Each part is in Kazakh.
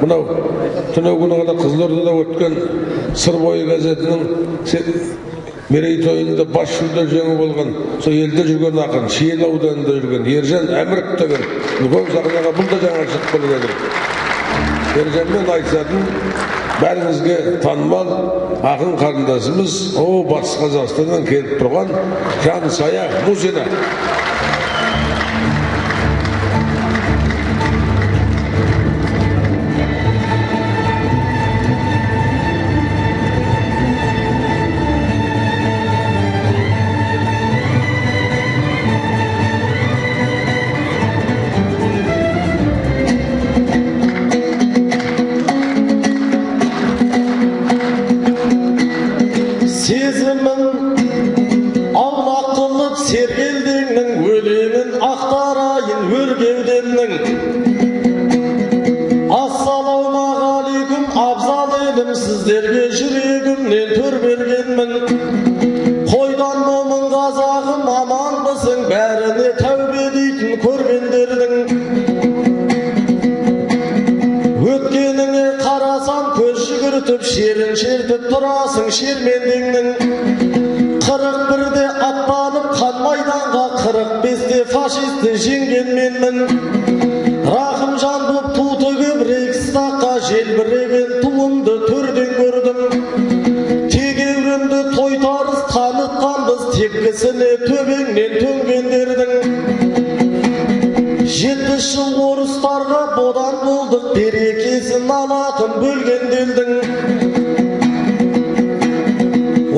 мынау түнеу күні ғана Қызылордада өткен Сыр бойы газетінің мерейтойында бас жүлде жеңіп болған, сол елде жүрген ақын, Шиелі ауданында жүрген Ержан Әміров деген үлкен сахнаға бұл да жаңа шығып келген. Ержанмен айтысатын бәріңізге танымал ақын қарындасымыз, Батыс Қазақстаннан келіп тұрған Жансая Мусина. Sizlerge жүрегімнен төр бергенмін. Қойдан момын қазағым аман мысың, бәріне тәубе дейтін көргендердің. Өткеніңе қарасам көз жүгіртіп, шерін шертіп тұрасың шермендеңнің. 41-де аттанып қан майданға, 45-те фашисті жеңгенменмін. Рахымжан боп ту төгіп Рейхстагқа желбіреген туымды төрден көрдім. Тегеурінді тойтарыс танытқанбыз, тепкісіне төбеңнен төнгендердің. 70 жыл орыстарға бодан болдық, берекесін алатын бөлгенделдің.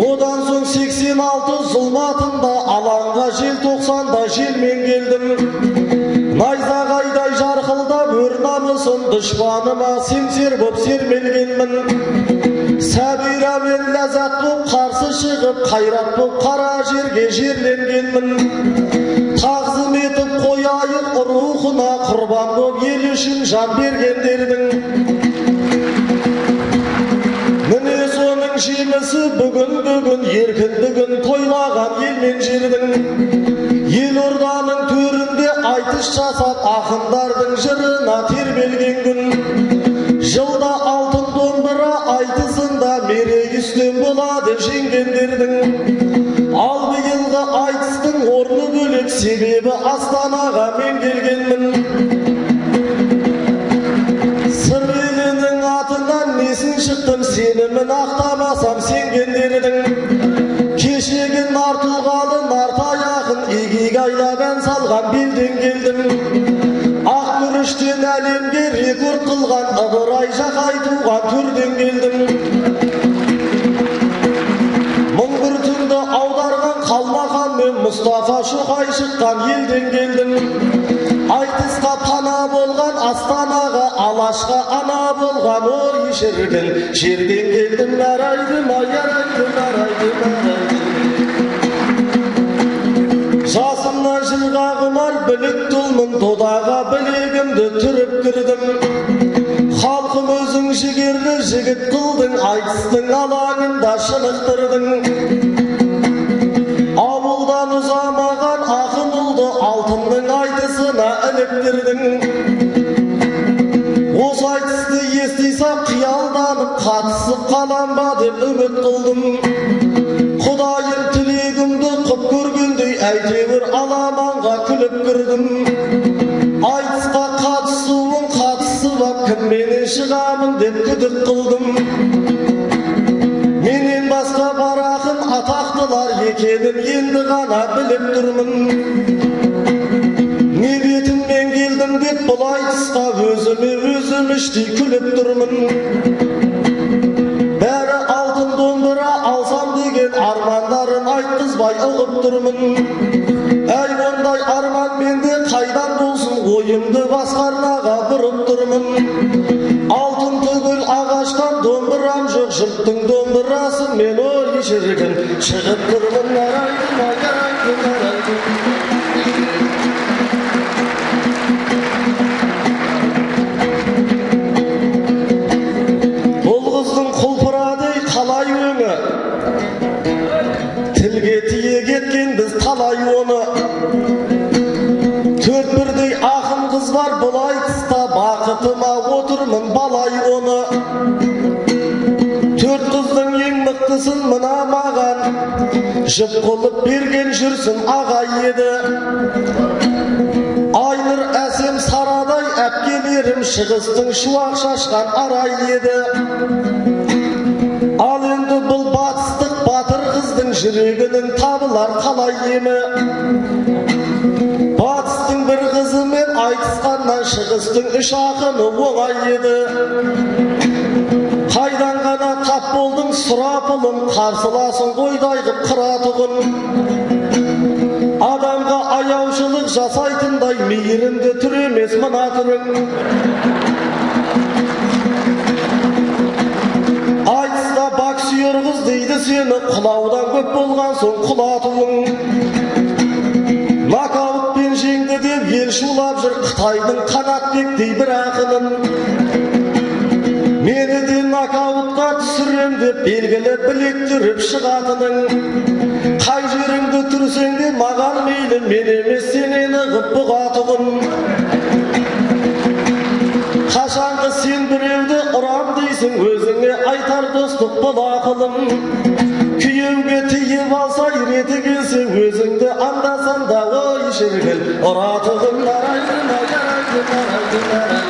Одан соң 86 зұлматында алаңға желтоқсанда желмен келдім. Найзағайдай жарқылдап өр намысын дұшпаныма семсер боп сермелгенмін. Сәбира мен ләззат боп қарсы шығып, қайрат боп қара жерге жерленгенмін. Тағзым етіп қояйық рухына, құрбан боп ел үшін жан бергендердің. Міне соның жемісі бүгін еркіндігін тойлаған ел мен жердің. Елорданың төрінде айтыс жасап, ақындардың жырына тербелген күн. Жылда алтын домбыра айтысында мерей үстем болады жеңгендердің. Ал биылғы айтыстың орны бөлек, себебі Астанаға мен келгенмін. Сыр елінің атынан несін шықтым, сенімін ақтамасам сенгендердің. Кешегін артылғалы нартаяғын игиг айлап ән салған белден келдім. Ақ күріштен әлемге рекорд қылған Ыбырай Жақайтуға төрден келдім. Мың бір түнді аударған Қалмақан мен Мұстафа Шоқай шыққан елден келдім. Айтысқа пана болған Астанаға, Алашқа ана болған ой шіркін, жерден келдім. Арайдым, арайдым, арайдым, арайдым. Жасымнан жылға құмар білік тұлмын, додаға білегімді түріп кірдім. Халқым өзің жігерлі жігіт қылдың, айтыстың алаңында шынықтырдың. Ауылдан ұзамаған ақын ұлды алтынның айтысына іліктірдің. Осы айтысты естисам қиялданып, қатысып қалам ба деп үміт қылдым. Құдайым тілегімді құп көргендей, әйтеуір аламанға күліп кірдім. Айтысқа қатысуым қатысып ап, кімменен шығамын деп күдік қылдым. Менен басқа бар ақын атақтылар екенін енді ғана біліп тұрмын. Не бетіммен келдім деп бұл айтысқа, өзіме өзім іштей күліп тұрмын. Бәрі алтын домбыра алсам деген армандарын айтқызбай ұғып тұрмын. Әй ондай арман менде қайдан болсын, ойымды басқа арнаға бұрып тұрмын. Алтын түгіл ағаштан домбырам жоқ, жұрттың домбырасы мен ой шіркін, шығып тұрмын. Арайдым, арайдым, арайдым. Бұл қыздың құлпырадей қалай өңі, тілге тиек еткен біз талай оны. Төрт бірдей ақын қыз бар бұл айтыста, бақытыма отырмын бала қалай оны. Төрт қыздың ең мықтысын мына маған жіп қылып берген жүрсін ағай еді. Айнұр әсем сарадай әпкелерім шығыстың шуақ шашқан арай еді. Ал енді бұл батыстық батыр қыздың жүрегінің табылар қалай емі. Батыстың бір қызымен айтысқаннан шығыстың үш ақыны оңай еді. Қайдан ғана тап болдың сұрапылым, қарсыласын қойдай қып қыратығын. Адамға аяушылық жасайтындай мейірімді түр емес мына түрің. Айтыста боксер қыз дейді сені, құлаудан көп болған соң құлатуың. Нокаутпен жеңді деп ел шулап жүр Қытайдың Қанатбектей бір ақынын. Мені де нокаутқа түсірем деп белгілі білектіріп шығатының. Қай жеріңді түрсең де маған мейлі, мен емес сенені ғып бұғатығын. Қашанғы сен біреуді ұрам дейсің, өзіңе айтар достық бұл ақылым. Күйеуге тиіп алса реті келсе, өзіңді анда-санда ой шіргіл ұратығын. Арайдың, арайдың, арайдың, арайдың.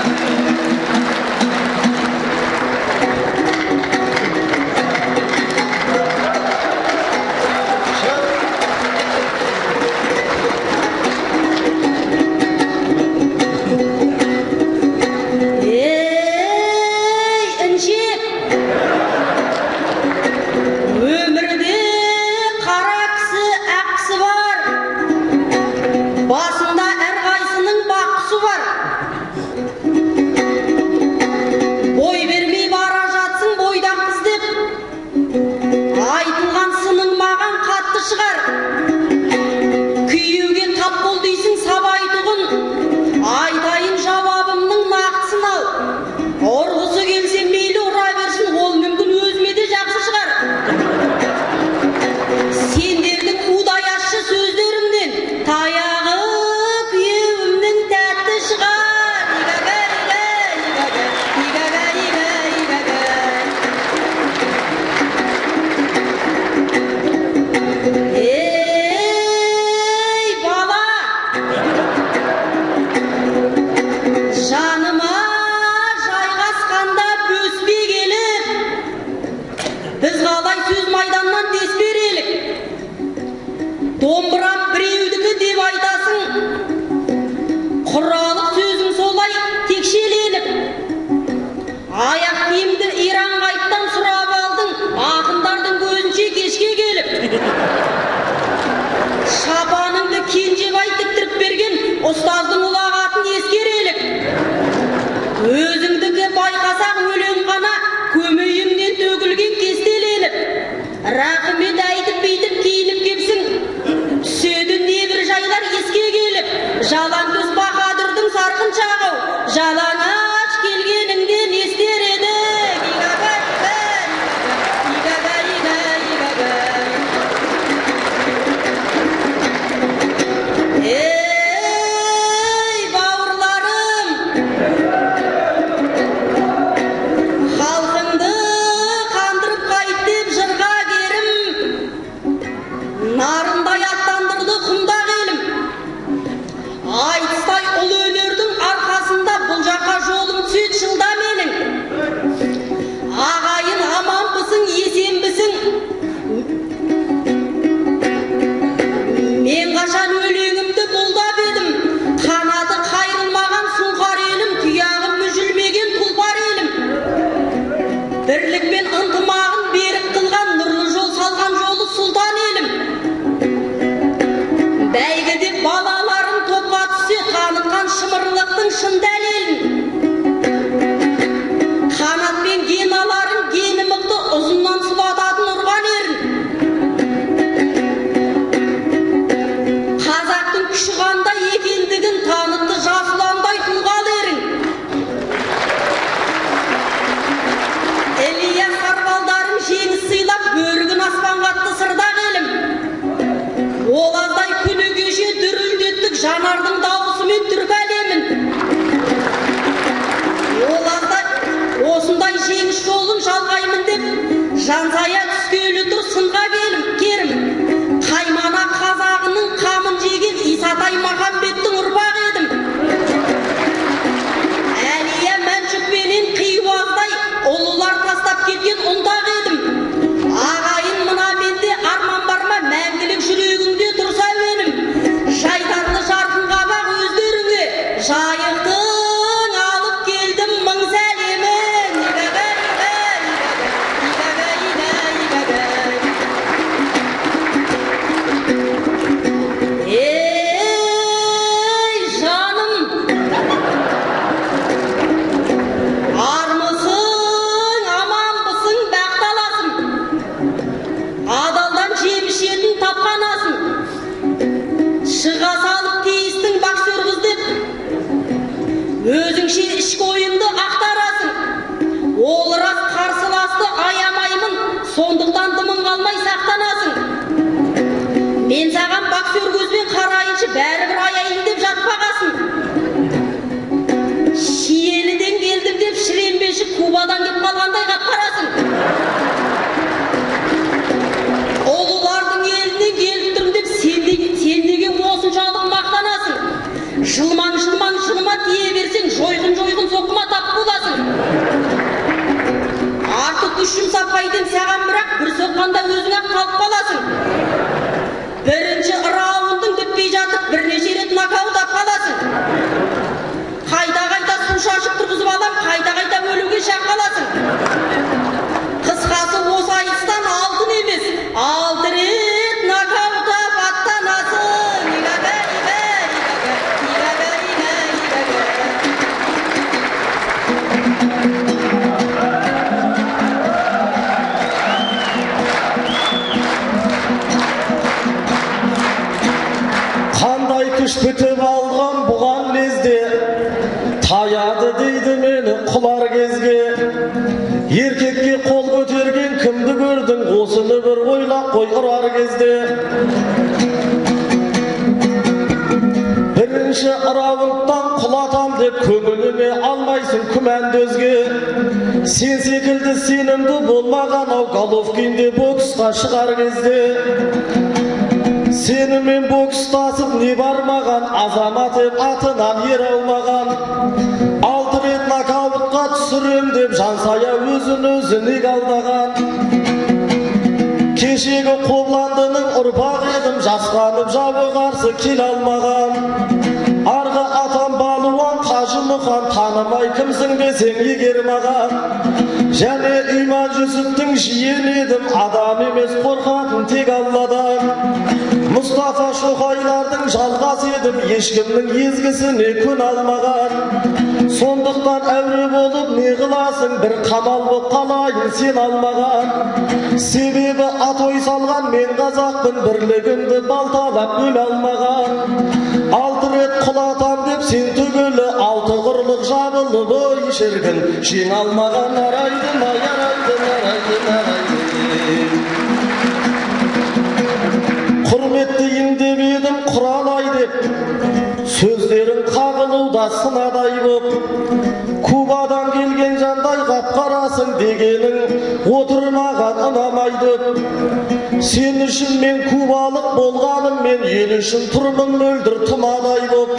Шапаныңды кенжебай тіктіріп берген ұстаздың ұлағатын ескерелік. Өзіңдікі байқасақ өлең қана көмейімнен төгілген кестеленіп. Рақымет айтып бейтіп киініп кепсің, түседі небір жайлар еске келіп. Жалаң төс баһадүрдің сарқын шағау, жалаңаш келгеніңде не істер еді? осылай жеңіс жолын жалғаймын деп жансая түскелі тұр сынға керім. Қаймана қазағының қамын жеген Исатай Махамбеттің ұрпағы едім. Әлия Мәншүкпенен қиуаздай ұлылар тастап кеткен ұнтақ едім. Ағайын мына менде арман бар ма, мәңгілік жүрегіңде тұрса өнім. Жайдарлы жарқын қабақ өздеріңе жайықтың алып келдім мың сәлемін. Ей жаным, армысың, аманбысың, бақталасың, адалдан жеміс жетін тапқанасың. Шыға салып тиістің боксер қыз деп, өзіңше ішкі ойыңды ақтарасың. Ол рас қарсыласты аямаймын, сондықтан дымың қалмай сақтанасың. Мен саған боксер көзбен қарайыншы, бәрібір аяйын деп жатпағасың. Шиеліден келдім деп шіренбеші Кубадан кеп қалғандай қап-қарасың. Ұлылардың елінен келіп тұрмын деп сен неге осыншалық мақтанасың. Жылман жыныма тие берсең, жойқын соққыма тап боласың. Артық күш жұмсап қайтем саған, бірақ бір соққанда өзің-ақ қалып қаласың. Бірінші раундың бітпей жатып бірнеше рет нокаут қаласың. Қайта су шашып тұрғызып алам, қайта өлуге шақ қаласың. Қысқасы осы айыстан алтын емес, 6 рет нокаутта аттанасың. Қандай күш бітіп алған бұған лезде, таяды дейді мені құлар кезге. Еркекке қол көтерген кімді көрдің, осыны бір ойлап қой ұрар кезде. Бірінші раундтан құлатам деп көңіліме алмайсың күмәнді өзге. Сен секілді сенімді болмаған ау Головкинде боксқа шығар кезде. Сенімен бокстасып не бармаған, азамат еп атынан ер алмаған. 6 рет нокаутқа түсірем деп жансая өзін неге алдаған. Кешегі Қобландының ұрпақ едім, жасқанып жауы қарсы келе алмаған. Арғы атам балуан Қажы Мұқан, танымай кімсің десең егер маған. Және Иман Жүсіптің жиен едім, адам емес қорқатын тек Алладан. Мұстафа Шоқайлардың жалғас едім, ешкімнің езгісіне күн алмаған. Сондықтан әуре болып не қыласың, бір қамал боп қалайын сен алмаған. Себебі атой салған мен қазақпын, бірлігімді балталап бөле алмаған. 6 рет құлатам деп сен түгілі, 6 құрлық жабылып ой шіркін, жеңе алмаған. Арайдым, арайдым. Құрметтейін деп едім, құралай деп, сөздерің қағылуда сынадай боп. Кубадан келген жандай қап-қарасың дегенің отырмаған ұнамайды. Сен үшін мен кубалық болғаным, мен ел үшін тұрмын мөлдір тұмадай боп.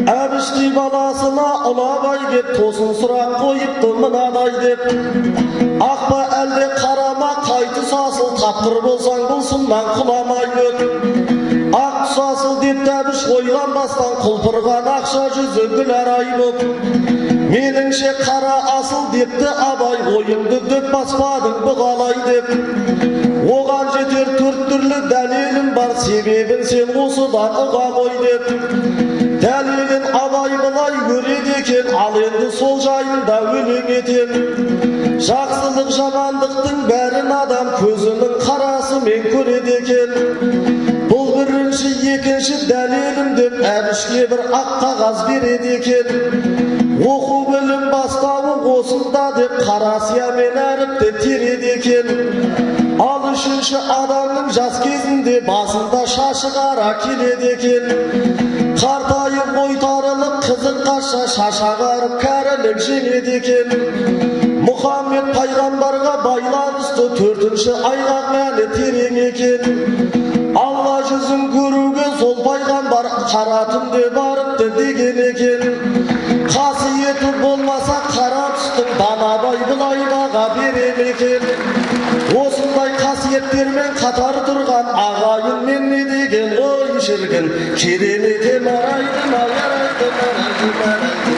Әбіштей баласына ұлабай кеп, тосын сұрақ қойыпты мынадай деп. Ақпа әлде қарама, қайты сасыл, тапқыр болсаң бұлсыннан құламай өт. Ақ сасыл деп әбіш ойған бастан, құлпырған ақша жүзі гүл арай боп. Меніңше қара асыл депті абай, ойымды дөп баспадың бұғалай деп. Оған жетер 4 түрлі дәлелім бар, себебін сен осыдан ұға қой деп. Дәлелін абай былай көреді екен, ал енді сол жайында өлең етем. Жақсылық жамандықтың бәрін адам көзінің қарасымен көреді екен. Бұл бірінші, екінші дәлелім деп әбішке бір ақ қағаз береді екен. Оқу білім бастауы осында деп қарасиямен әріпті тереді екен. Ал үшінші адамның жас кезінде басында шашы қара келеді екен. Қартайып ой тарылып қызыл қаша шашағарып кәрілік жеңеді екен. Мұхаммед пайғамбарға байланысты 4-ші айғақ мәні терең екен. Алла жүзін көруге сол пайғамбар қара түнде барыпты деген екен. Қасиеті болмаса қара түстің Данабай былай баға берем екен. Осындай қасиеттермен қатар тұрған ағайын мен не деген ой шіркін. Керемете марайды марайды марайды марайды.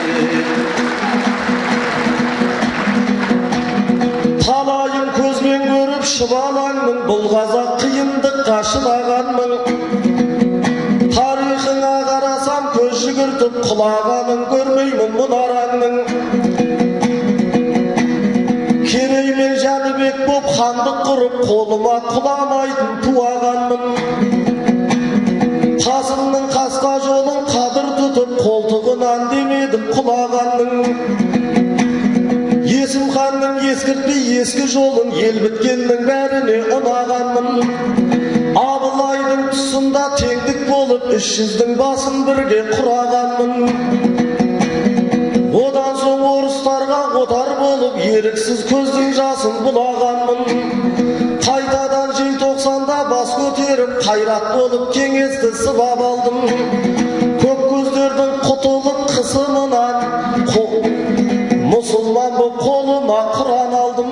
Талайын көзбен көріп шыбалаңның, бұл қазақ қиындыққа шыдағанмын. Тарихыңа қарасам көз жүгіртіп құлағанын көрмеймін мұнараңның. Керей мен Жәнібек боп хандық құрып қолыма құламайтын туағанмын. Қасымның қасқа жолын қадір тұтып қолтығынан демедім құлағанның. Есім ханның ескіртпей ескі жолын ел біткеннің бәріне ұнағанмын. Абылайдың тұсында теңдік болып 300-дің басын бірге құрағанмын. Одан соң орыстарға отар болып еріксіз көздің жасын бұлағанмын. Қайтадан желтоқсанда бас көтеріп қайрат болып кеңесті сыбап алдым. Көк көздердің құтылып қысымынан мұсылман боп қолыма Құран алдым.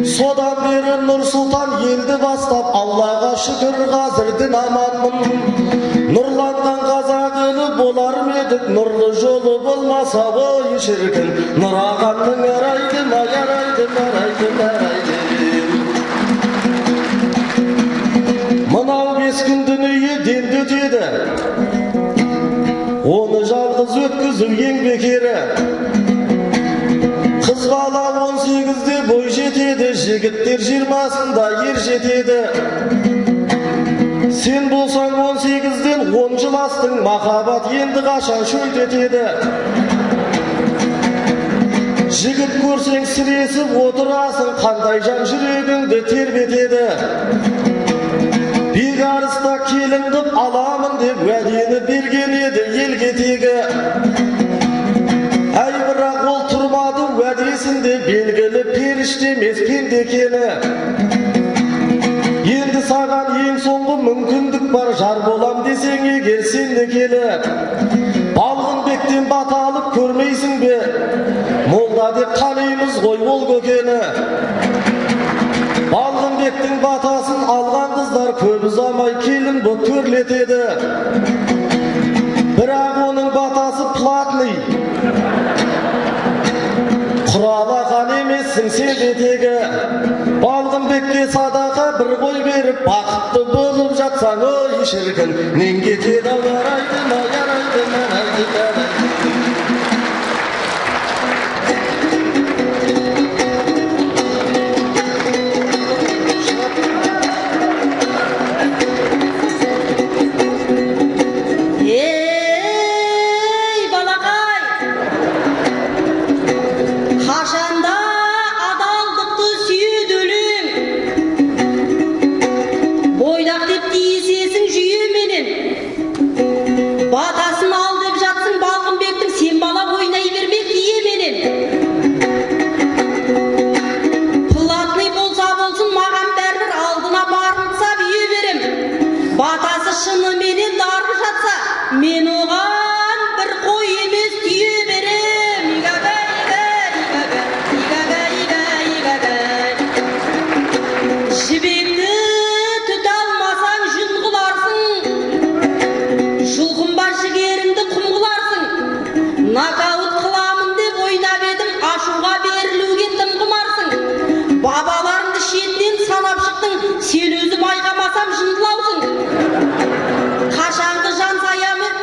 Содан бері Нұрсұлтан елді бастап, Аллаға шүкір қазір дін аманмын. Нұрланған қазақ елі болар медік, нұрлы жолы болмаса ой шіркін. Нұрағанның арайды ма, ярайды, марайды, марайды. Мынау 5 күн дүние демді өтеді, оны жалғыз өткізу ең бекері. Қыз бала 18-де бой жетеді, жігіттер 20-сында ер жетеді. Сен болсаң 18-ден 10 жыл астың, махаббат енді қашан шөлдетеді. Жігіт көрсең сіресіп отырасың, қандай жан жүрегіңді тербетеді. Бекарыста келін қып аламын деп уәдені берген еді елге тегі. Әй бірақ ол тұрмады уәдесінде, белгілі періште емес пенде екені. Енді саған ең соңғы мүмкіндік бар, жар болам десең егер сенде келі. Балғынбектен бата алып көрмейсің бе, молда деп танимыз ғой ол көкені. Балғынбектің батасын алған қыздар көп ұзамай келін боп төрлетеді. Бірақ оның батасы платный, құралақан емессің сен бетегі. Балғынбекке садақа бір қой беріп, бақытты болып жатсаң ой шіркін. Нең кетеді ярайды ма, ярайды, марайды, марайды. Мен оған бір қой емес түйе берем. Жібекті түт алмасаң жүн қыларсың, жұлқынба жігеріңді құм қыларсың. Нокаут қыламын деп ойнап едім, ашуға берілуге тым құмарсың. Бабаларыңды шетінен санап шықтың, сен өзі байқамасам жындылаусың. Қашанғы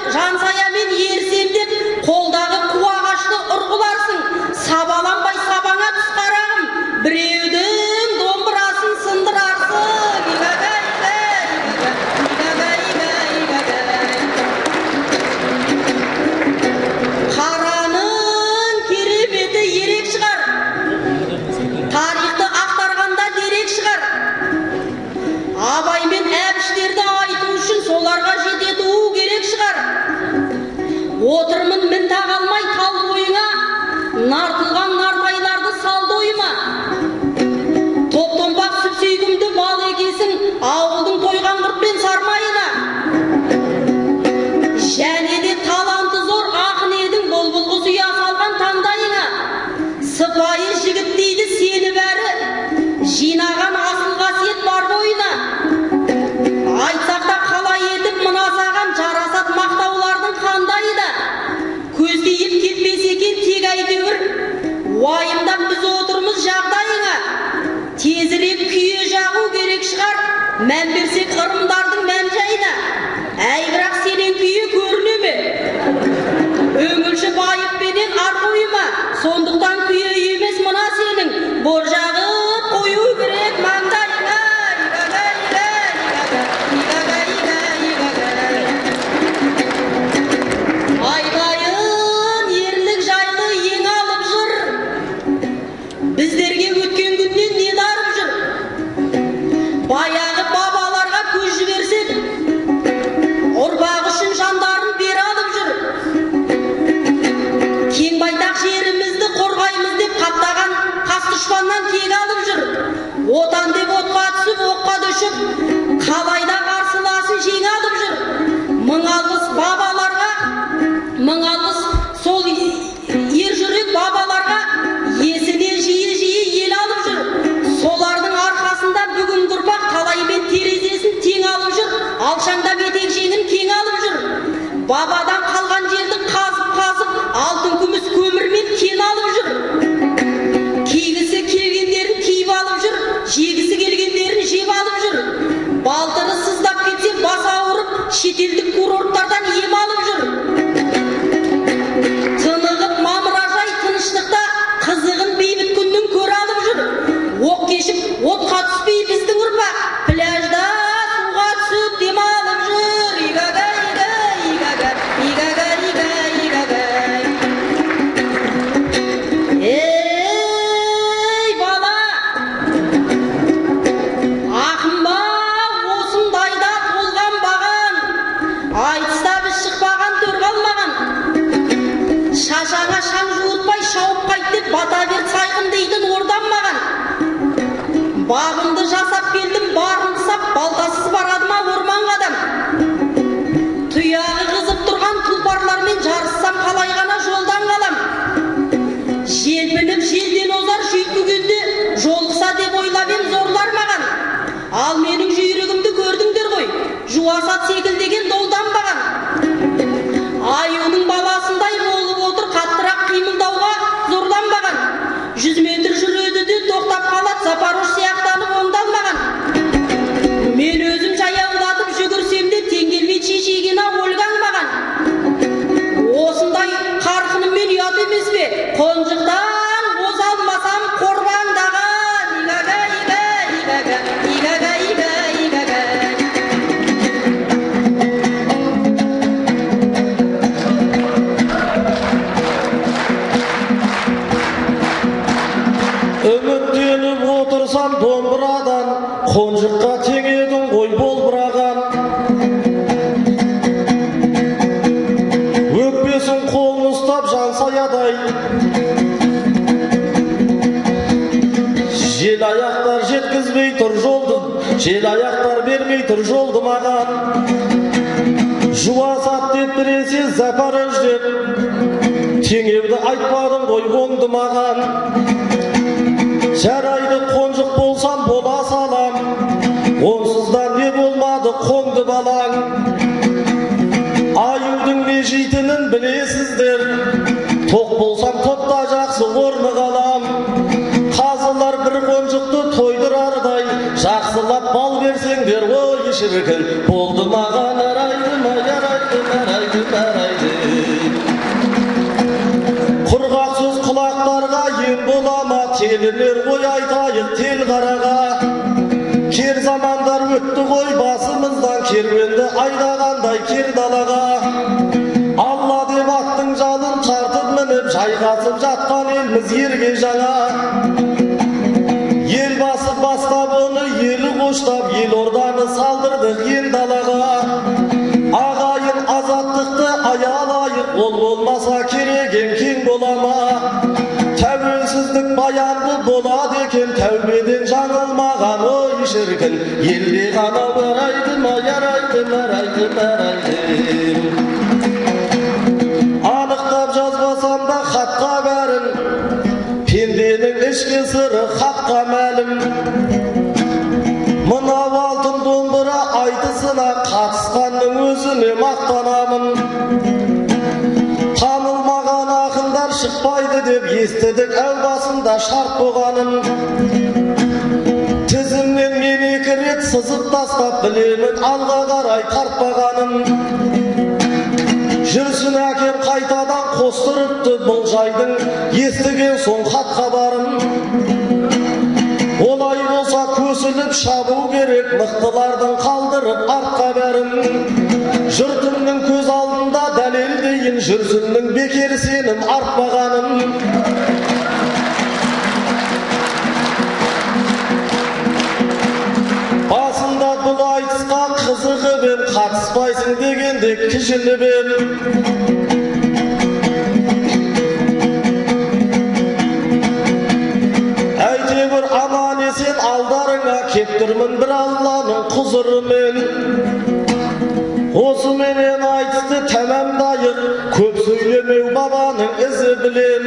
жансаямен ерсем деп қолдағы қуағашты ұрғыларсың. Сабаланбай сабаңа түс қарағым, біреудің домбырасын сындырарсың. Қараның кереметі ерек шығар, тарихты ақтарғанда дерек шығар. Абай мен әбіштер жағдайыңа тезірек күйе жағу керек шығар. Мән берсек ырымдардың мән жайына. Әй, бірақ сенен күйе көріне ме? Өңілші байыппенен ар қойма. Сондықтан күйе емес мына сенің бор жағы қою керек маңдайыңа. Айдайын ерлік жайлы ең алып жүр. Біздерге өткен күннен не дарып жүр? Баяғы бабаларға көз жіберсек, ұрпақ үшін жандарын бер алып жүр. Кең байтақ жерімізді қорғаймыз деп қаптаған қас дұшпаннан кек алып жүр. Отан деп отқа түсіп, оққа düşіп, қалайда қарсыласын жең алып жүр. Мың алғыс бабаларға, мың алғыс сол ер жүрек бабаларға, есіне жиі ел алып жүр. Солардың арқасында бүгін ұрпақ талаймен терезесін тең алып жүр. Алшаңдап етек жеңін кең алып жүр. Бабадан қалған жерді қазып, алтын күміс көмірмен кен алып жүр. Кигісі келгендерін киіп алып жүр, жегісі келгендерін жеп алып жүр. Балтыры сыздап кетсе бас ауырып, шетелдік курорттардан ем алып жүр. Тынығып мамыражай тыныштықта қызығын бейбіт күннің көр алып жүр. Оқ кешіп, отқа түспей біздің ұрпақ, пляжда суға түсіп дем алып жүр. Игага, игага, игага, игага, игага. Ей, бала! Ақын ба, осындайда толған баған, айтыста біз шықпаған төр қалмаған. Шашаға шаң жуытпай шауып қайт деп бата бер сайқын дейтін ордан маған. Бағымды жасап келдім, барымды сап, балтасыз барадыма орман қадам. Тұяғы қызып тұрған тұлпарлармен жарыссам қалай ғана жолдан қалам. Желпініп желден озар жүйткігенде жолықса деп ойлап ем зорлар маған. Ал менің жүйрігімді көрдіңдер ғой, жуасат секілдеген долданбаған. Аюының баласындай болып отыр, қаттырақ қимылдауға зорланбаған. 100 метр жүреді де тоқтап қалады, Запорож сияқтанып оңдалмаған. Мен өзім жаяулатып жүгірсем де теңгелмей шешегена өлганбаған. Осындай қарқыныммен ұят емес пе? Қонжықтан босалмасам қорбаңдаған. Игага, игага, игага, игага, игага. Үміттеніп отырсам домбырадан, қонжыққа теңедің ғой болбыраған. Өкпесін қолын ұстап жансаядай, жел аяқтар жеткізбей тұр жолды, жел аяқтар бермей тұр жолды маған. Жуасат деп біресе Запорож деп, теңеуді айтпадың ғой оңды маған. Жарайды қонжық болсам бола салам, онсыздан не болмады қоңды балаң. Аюдың не жейтінін білесіздер, тоқ болсам топта жақсы орны қалам. Қазылар бір қонжықты тойдырардай, жақсылап бал берсеңдер ой шіркін. Болды маған арайды ма, ярайды, арайды, арайды. Құрғақ сөз құлақтарға ем болама, телінер ой айтайық тел қараға. Кер замандар өтті ғой басымыздан, керуенді айдағандай кер далаға. Алла деп аттың жалын тартып мініп, жайғасып жатқан елміз ерге жаңа. Ел басып бастап оны елі қоштап, ел орданы салдырдық ел далаға. Ағайын азаттықты аялайық, ол болмаса кереген кең болама. Тәуелсіздік баянды болады екен, тәубеден жаңылмаған ой шіркін. Елде ғана барайды ма, ярайды, марайды, марайды. Анықтап жазбасам да хатқа бәрін, пенденің ішкі сыры хатқа мәлім. Мынау алтын домбыра айтысына қатысқанның өзіне мақтанамын. Танылмаған ақындар шықпайды деп естідік әу басында шарт болғанын. Тізімнен мен 2 рет сызып тастап білемін алға қарай тартпағанын. Жүрсін әкем қайтадан қостырыпты бұл жайдың естіген соң хат хабарын. Олай болса көсіліп шабу керек мықтылардың қалдырып артқа бәрін. Жұртымның көз алдында дәлелдейін жүрсіннің бекер сенім артпағанын. Басында бұл айтысқа қызығып ем, қатыспайсың дегенде кішіліп ем. Әйтеуір аман есен алдарыңа кеп тұрмын бір Алланың құзырымен. Осыменен айтысты тәмамдайық, көп сөйлемеу бабаның ізі білен.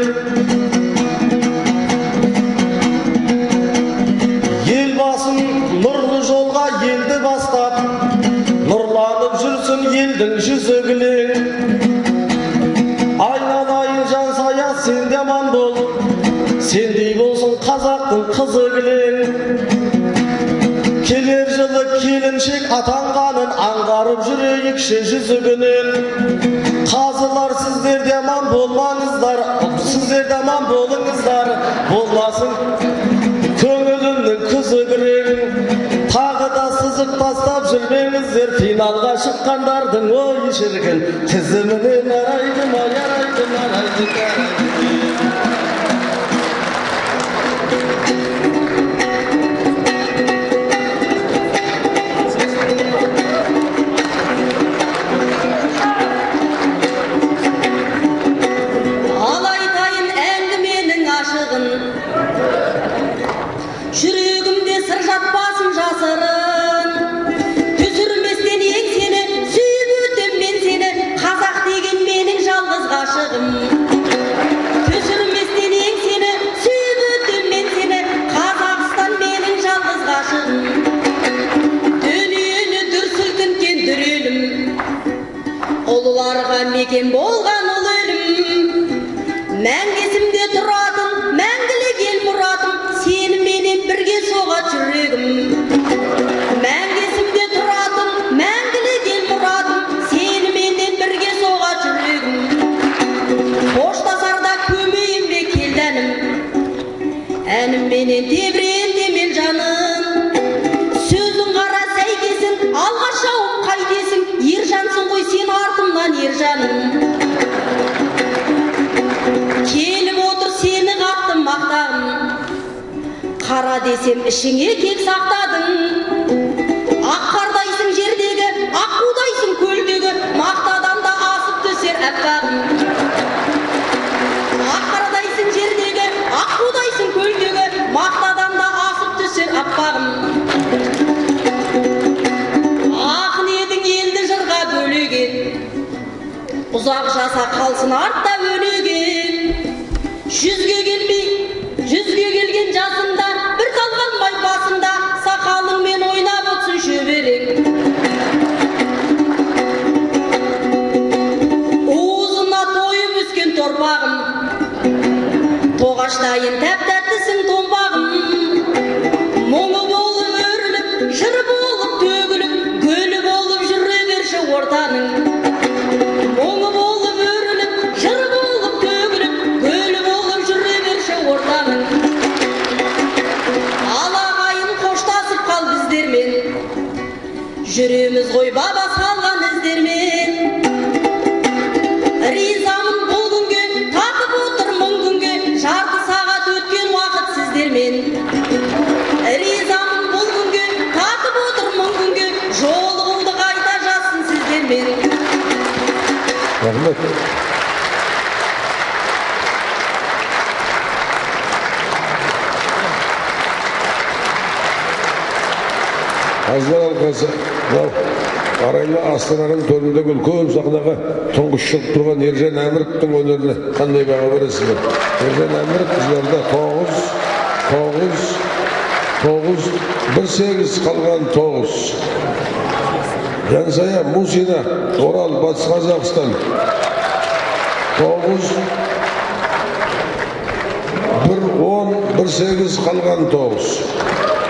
Елбасым нұрлы жолға елді бастап, нұрланып жүрсін елдің жүзі кілең. Айналайын жан сая сен де аман бол, сендей болсын қазақтың қызы кілең. Келер жылы келіншек атанғанын аңғарып жүрейікші жүзігінен. Қазылар сіздер де аман болмаңыздар, сіздер де аман болыңыздар, болмасын көңілімнің күзі кірең. Тағы да сызып тастап жүрмеңіздер, финалға шыққандардың ой шіркін тізімінен арайды ма, ярайды ма, арайды ма. Жүрегімде сыр жатпасын жасырын, түсірместен ең сені, сүйіп өтем мен сені, қазақ деген менің жалғыз ғашығым. Түсірместен ең сені, сүйіп өтем мен сені, Қазақстан менің жалғыз ғашығым. Дүниені дүр сілкінткен дүрелім, ұлыларға мекен болған ұл өлім. Мәңгі есімде тұратын, мәңгілік ел мұратым, сеніменен бірге соғат жүрегім. Мәңгі есімде тұратын, мәңгілік ел мұратым, сеніменен бірге соғат жүрегім. Қоштасарда көмейім бе келді әнім, әнімменен тебірен демел жаным. Сөзің қара сәйкесін, алға шауып қайтесің, ержансың ғой сен артымнан ержаным. Келіп отыр сені қаттым мақтағым, қара десем ішіңе кек сақтадың. Ақ қардайсың жердегі, ақ қудайсың көлдегі, мақтадан да асып түсер әппағым. Ақ қардайсың жердегі, ақ қудайсың көлдегі, мақтадан да асып түсер әппағым. Ақын едің елді жырға бөлеген, ұзақ жаса қалсын артта өлеген. Жүзге келген жасында, бір қалған бай басында, сақалыңмен ойнап өтсін шөберек. Уызына тойып өскен торпағым, тоғаштайын тәп-тәттісің томбағым. Мұңы болып өріліп, жыры болып төгіліп, гүлі болып жүре берші ортаның. Мұңы болып өріліп, жыры болып төгіліп, гүлі болып жүре берші ортаның. Алағайын қоштасып қал біздермен, жүреміз ғой баба салған іздермен. Ризамын бұл күнге, татып отыр мың күнге, жарты сағат өткен уақыт сіздермен. Ризамын бұл күнге, татып отыр мың күнге, жолығуды қайта жазсын сіздермен. Рахмет. Аздар алқасы, арайлы Астананың төрінде үлкен сахнаға тұңғыш шығып тұрған Ержан Әміровтің өнеріне қандай баға бересіздер? Ержан Әміров біздерде 9-18 қалған 9. Жансая Мусина, Орал, Батыс Қазақстан 9. 8 қалған 9.